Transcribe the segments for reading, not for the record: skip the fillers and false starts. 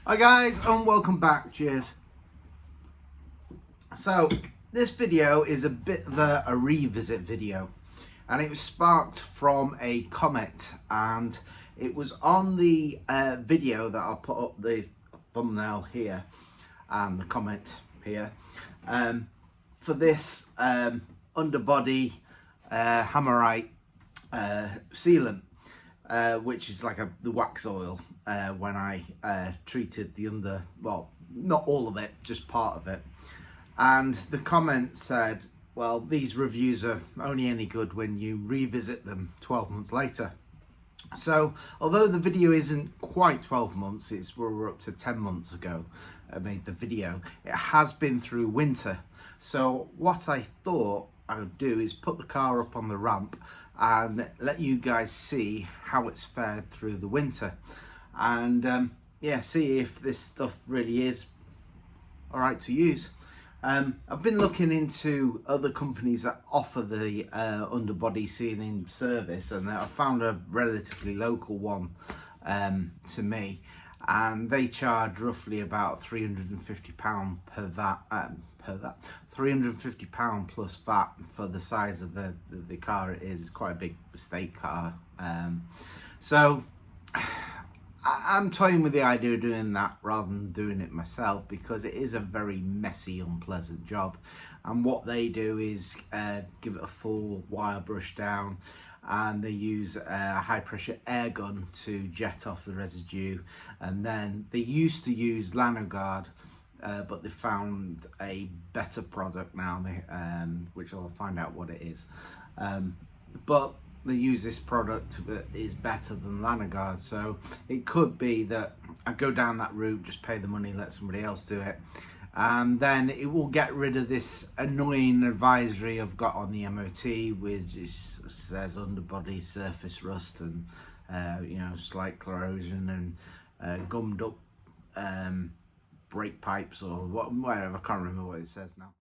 Hi guys, and welcome back. Cheers. So this video is a bit of a revisit video, and it was sparked from a comment, and it was on the video that I'll put up the thumbnail here and the comment here for this underbody Hammerite sealant, which is like the wax oil when I treated the well, not all of it, just part of it. And the comment said, well, these reviews are only any good when you revisit them 12 months later. So although the video isn't quite 12 months, we're up to 10 months ago I made the video, it has been through winter. So what I thought I would do is put the car up on the ramp and let you guys see how it's fared through the winter, and yeah, see if this stuff really is all right to use. I've been looking into other companies that offer the underbody sealing service, and I found a relatively local one to me, and they charge roughly about £350 per that, £350 plus VAT for the size of the car it is. It's quite a big estate car, so I'm toying with the idea of doing that rather than doing it myself, because it is a very messy, unpleasant job. And what they do is give it a full wire brush down, and they use a high pressure air gun to jet off the residue. And then they used to use Lanogard, but they found a better product now, which I'll find out what it is. But they use this product that is better than Lanogard, so it could be that I go down that route, just pay the money, let somebody else do it, and then it will get rid of this annoying advisory I've got on the MOT, which says underbody surface rust and you know, slight corrosion and gummed up brake pipes or whatever. I can't remember what it says now.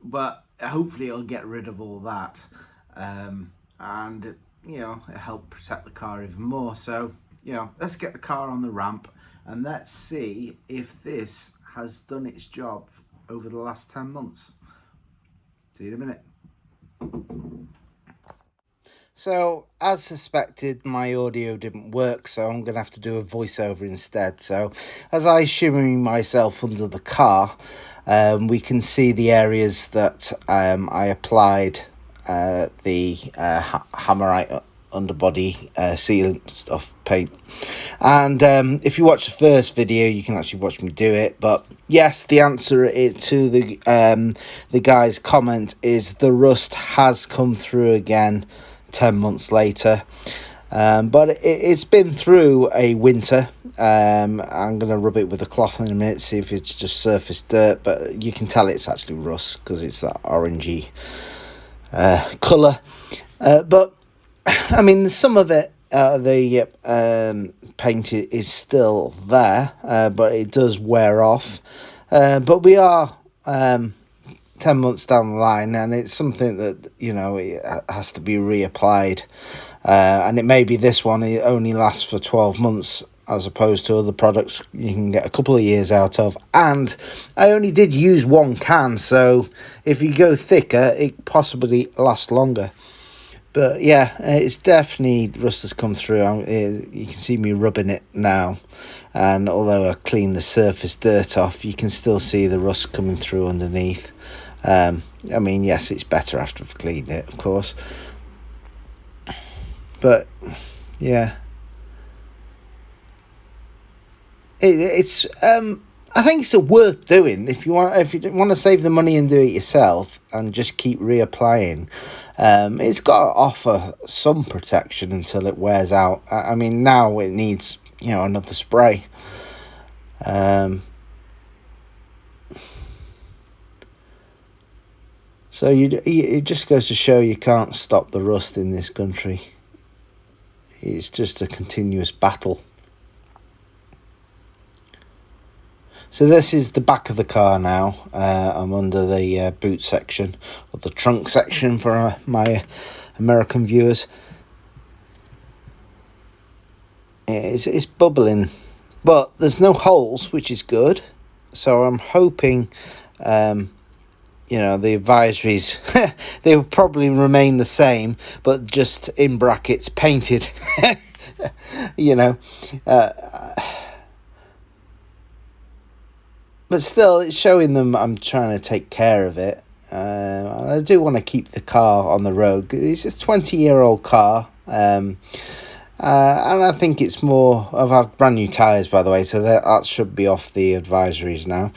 But hopefully it'll get rid of all that, and you know, it'll help protect the car even more. So you know, let's get the car on the ramp and let's see if this has done its job over the last 10 months. See you in a minute. So, as suspected, my audio didn't work, so I'm going to have to do a voiceover instead. So, as I shimmy myself under the car, we can see the areas that I applied the Hammerite Underbody sealant stuff paint. And if you watch the first video, you can actually watch me do it. But yes, the answer to the guy's comment is the rust has come through again 10 months later, but it's been through a winter. I'm going to rub it with a cloth in a minute, see if it's just surface dirt, but you can tell it's actually rust because it's that orangey colour. But I mean, some of it, the paint is still there, but it does wear off. But we are 10 months down the line, and it's something that, you know, it has to be reapplied, and it may be this one, it only lasts for 12 months as opposed to other products you can get a couple of years out of. And I only did use one can, so if you go thicker it possibly lasts longer. But yeah, it's definitely, rust has come through. You can see me rubbing it now, and although I clean the surface dirt off, you can still see the rust coming through underneath. I mean, yes, it's better after I've cleaned it, of course, but yeah, it's I think it's worth doing if you want to save the money and do it yourself and just keep reapplying. It's got to offer some protection until it wears out. I mean, now it needs, you know, another spray. So it just goes to show you can't stop the rust in this country. It's just a continuous battle. So this is the back of the car now. I'm under the boot section, or the trunk section for my American viewers. It's bubbling, but there's no holes, which is good. So I'm hoping, you know, the advisories, they will probably remain the same, but just in brackets painted. You know, but still, it's showing them I'm trying to take care of it. And I do want to keep the car on the road. It's a 20-year-old car. And I think it's more. I've had brand new tyres, by the way, so that should be off the advisories now.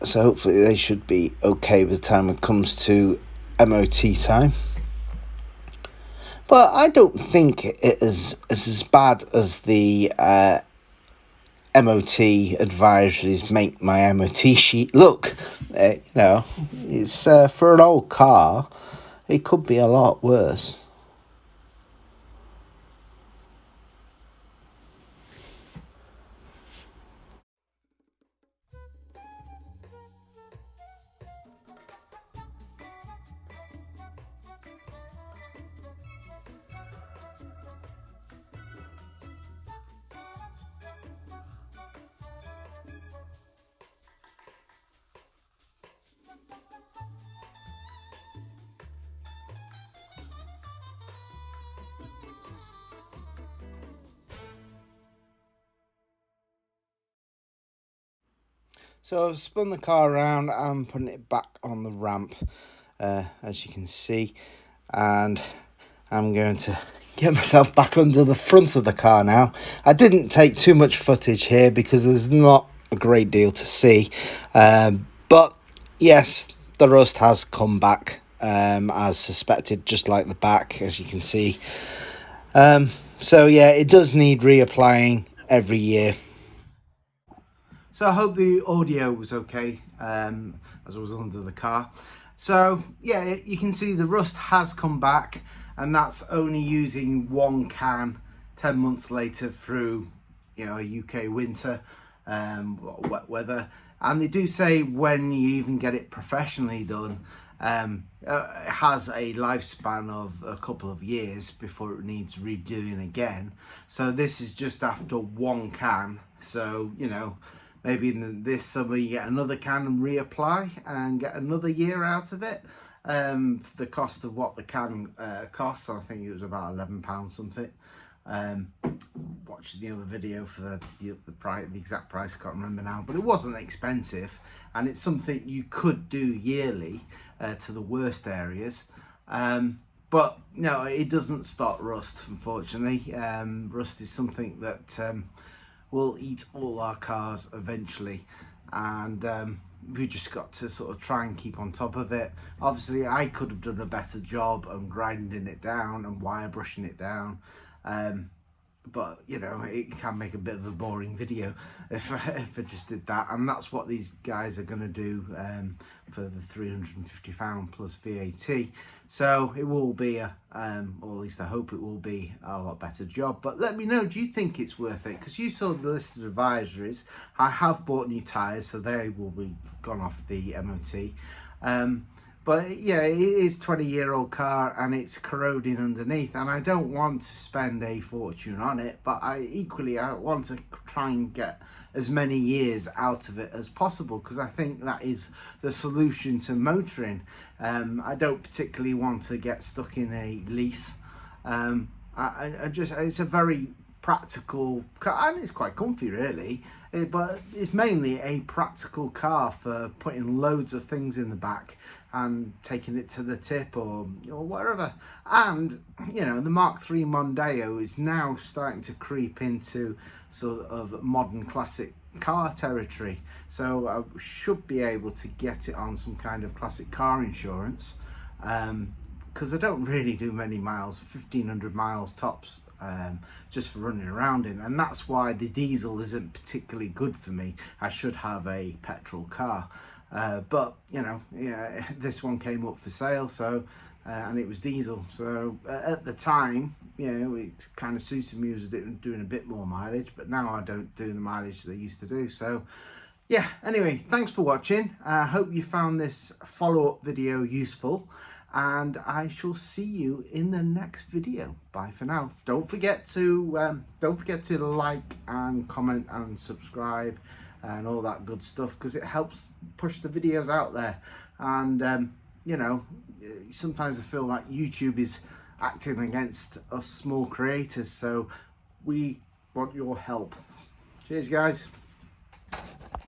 So hopefully they should be okay by the time it comes to MOT time. But I don't think it is as bad as the MOT advisories make my MOT sheet look. You know, it's for an old car, it could be a lot worse. So I've spun the car around and putting it back on the ramp, as you can see, and I'm going to get myself back under the front of the car now. I didn't take too much footage here because there's not a great deal to see, but yes, the rust has come back as suspected, just like the back, as you can see. So yeah, it does need reapplying every year. So I hope the audio was okay as I was under the car. So yeah, you can see the rust has come back, and that's only using one can 10 months later through, you know, a UK winter, wet weather. And they do say when you even get it professionally done, it has a lifespan of a couple of years before it needs redoing again. So this is just after one can. So, you know, maybe in this summer you get another can and reapply and get another year out of it. The cost of what the can costs, I think it was about £11 something. Watched the other video for the price, the exact price, I can't remember now, but it wasn't expensive, and it's something you could do yearly to the worst areas. But no, it doesn't stop rust, unfortunately. Rust is something that will eat all our cars eventually, and we just got to sort of try and keep on top of it. Obviously I could have done a better job on grinding it down and wire brushing it down, but you know, it can make a bit of a boring video if I just did that, and that's what these guys are going to do for the £350 plus VAT. So it will be or at least I hope it will be a lot better job. But let me know, do you think it's worth it? Because you saw the list of advisories. I have bought new tyres, so they will be gone off the MOT. But yeah, it is 20-year-old car and it's corroding underneath, and I don't want to spend a fortune on it, but I want to try and get as many years out of it as possible, because I think that is the solution to motoring. I don't particularly want to get stuck in a lease. It's a very practical car, and it's quite comfy really, but it's mainly a practical car for putting loads of things in the back and taking it to the tip or wherever. And you know, the Mark III Mondeo is now starting to creep into sort of modern classic car territory, so I should be able to get it on some kind of classic car insurance, because I don't really do many miles, 1500 miles tops, just for running around in, and that's why the diesel isn't particularly good for me. I should have a petrol car, but you know, yeah, this one came up for sale, so and it was diesel. So at the time, you know, it kind of suited me as doing a bit more mileage, but now I don't do the mileage that I used to do. So yeah, anyway, thanks for watching. I hope you found this follow-up video useful, and I shall see you in the next video. Bye for now. Don't forget to like and comment and subscribe and all that good stuff, because it helps push the videos out there. And you know, sometimes I feel like YouTube is acting against us small creators, so we want your help. Cheers, guys.